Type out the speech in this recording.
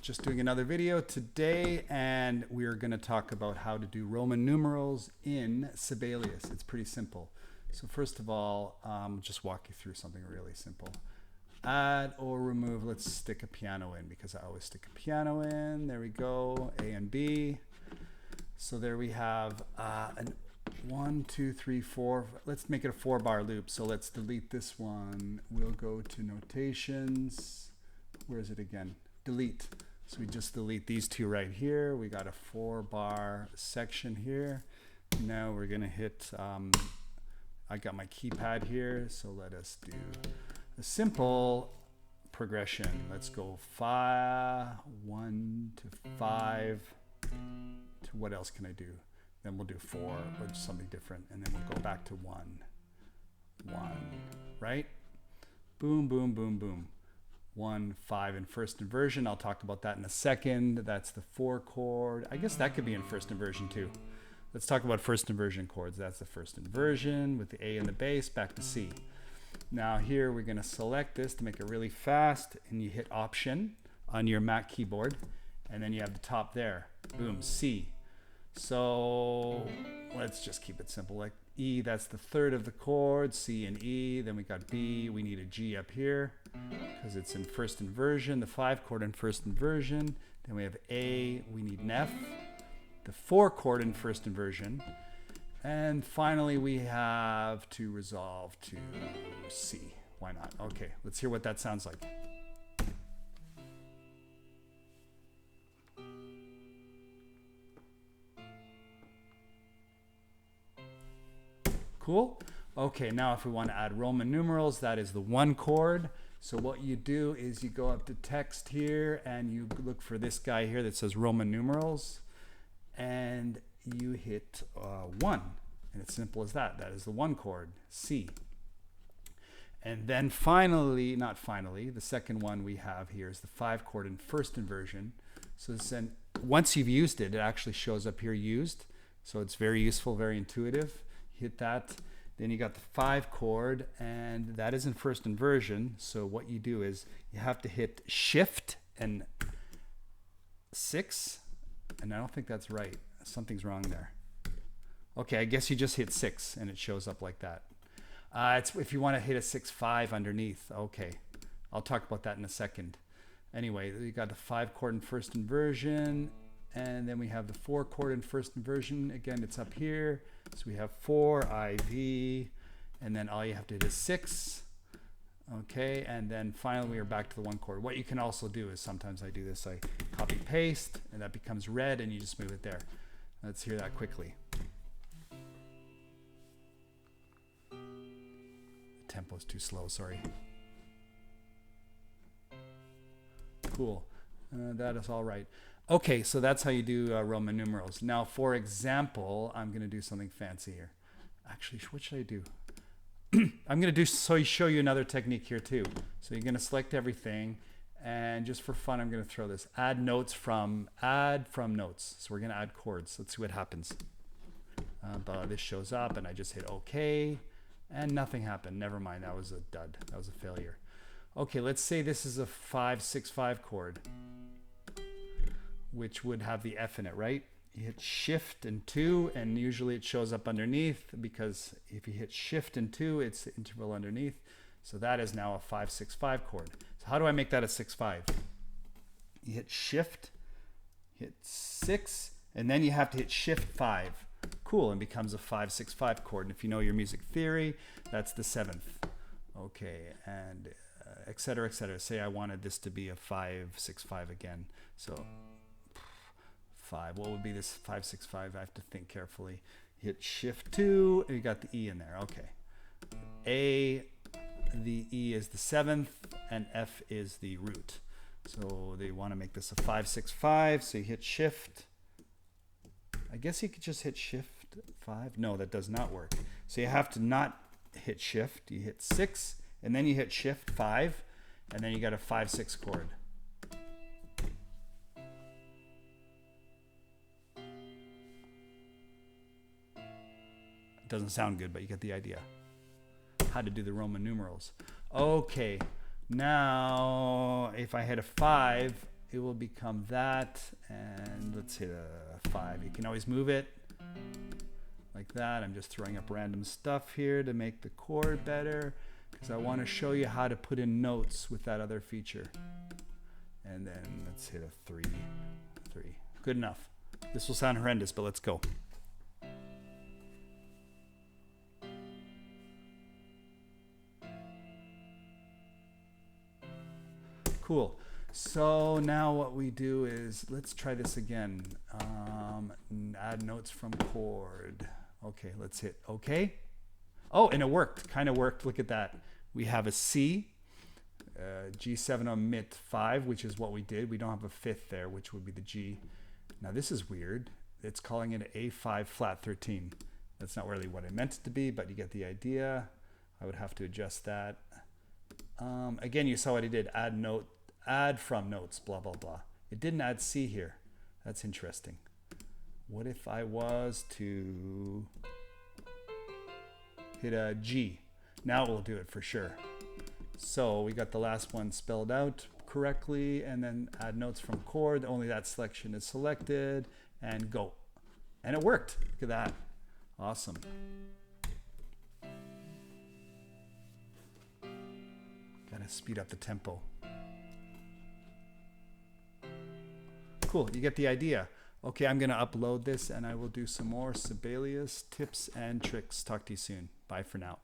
Just doing another video today, and we're going to talk about how to do Roman numerals in Sibelius. It's pretty simple. So first of all, just walk you through something really simple. Add or remove, let's stick a piano in because I always stick a piano in. There we go, A and B. So there we have an 1, 2, 3, 4. Let's make it a 4-bar loop. So let's delete this one. We'll go to notations. Where is it again? Delete. So we just delete these two right here. We got a 4-bar section here. Now we're gonna hit, I got my keypad here, so let us do a simple progression. Let's go 1 to 5 to what else can I do? Then we'll do 4 or something different, and then we'll go back to 1, right? Boom, boom, boom, boom. 1, 5 in first inversion. I'll talk about that in a second. That's the 4 chord. I guess that could be in first inversion too. Let's talk about first inversion chords. That's the first inversion with the A in the bass, back to C. Now here we're going to select this to make it really fast, and you hit Option on your Mac keyboard, and then you have the top there. Boom, C. So let's just keep it simple. Like E, that's the third of the chord, C and E. Then we got B, we need a G up here because it's in first inversion, the 5 chord in first inversion. Then we have A, we need an F, the 4 chord in first inversion. And finally we have to resolve to C. Why not? Okay, let's hear what that sounds like. Cool. Okay, now if we want to add Roman numerals, that is the 1 chord. So what you do is you go up to text here and you look for this guy here that says Roman numerals, and you hit 1. And it's simple as that. That is the 1 chord, C. And then finally, not finally, the second one we have here is the 5 chord in first inversion. So then once you've used it, it actually shows up here used. So it's very useful, very intuitive. Hit that, then you got the 5 chord, and that is in first inversion. So what you do is you have to hit Shift and 6, and I don't think that's right. Something's wrong there. Okay, I guess you just hit 6 and it shows up like that. It's if you want to hit a 6-5 underneath. Okay, I'll talk about that in a second. Anyway, you got the 5 chord in first inversion, and then we have the 4 chord in first inversion. Again, it's up here. So we have 4 IV, and then all you have to hit is 6. Okay, and then finally we are back to the 1 chord. What you can also do is sometimes I do this, I copy paste, and that becomes red, and you just move it there. Let's hear that quickly. The tempo is too slow, sorry. Cool, that is all right. Okay, so that's how you do Roman numerals. Now, for example, I'm going to do something fancy here. Actually, what should I do? I'm going to show you another technique here too. So you're going to select everything, and just for fun, I'm going to throw this. Add from notes. So we're going to add chords. Let's see what happens. This shows up, and I just hit OK, and nothing happened. Never mind, that was a dud. That was a failure. Okay, let's say this is a 5-6-5 chord, which would have the F in it, right? You hit Shift and 2, and usually it shows up underneath, because if you hit Shift and 2, it's the interval underneath. So that is now a 5-6-5 chord. So how do I make that a 6-5? You hit Shift, hit 6, and then you have to hit Shift 5. Cool, and becomes a 5-6-5 chord. And if you know your music theory, that's the 7th. Okay, and etc., etc. Say I wanted this to be a 5-6-5 again. So 5. What would be this 5-6-5? I have to think carefully. Hit Shift 2, and you got the E in there. Okay. A, the E is the 7th, and F is the root. So they want to make this a 5-6-5. So you hit Shift. I guess you could just hit Shift 5. No, that does not work. So you have to not hit Shift. You hit 6, and then you hit Shift 5, and then you got a 5-6 chord. Doesn't sound good, but you get the idea. How to do the Roman numerals. Okay, now if I hit a 5, it will become that, and let's hit a 5. You can always move it like that. I'm just throwing up random stuff here to make the chord better, because I want to show you how to put in notes with that other feature. And then let's hit a 3, 3. Good enough. This will sound horrendous, but let's go. Cool. So now what we do is, let's try this again. Add notes from chord. Okay, let's hit OK. Oh, and it worked. Kind of worked. Look at that. We have a C, G7 on mitt 5, which is what we did. We don't have a fifth there, which would be the G. Now this is weird. It's calling it an A5 flat 13. That's not really what I meant it to be, but you get the idea. I would have to adjust that. Again, you saw what I did. Add from notes, blah, blah, blah. It didn't add C here. That's interesting. What if I was to hit a G? Now we'll do it for sure. So we got the last one spelled out correctly, and then add notes from chord. Only that selection is selected, and go. And it worked. Look at that. Awesome. Gotta speed up the tempo. Cool, you get the idea. Okay, I'm gonna upload this and I will do some more Sibelius tips and tricks. Talk to you soon. Bye for now.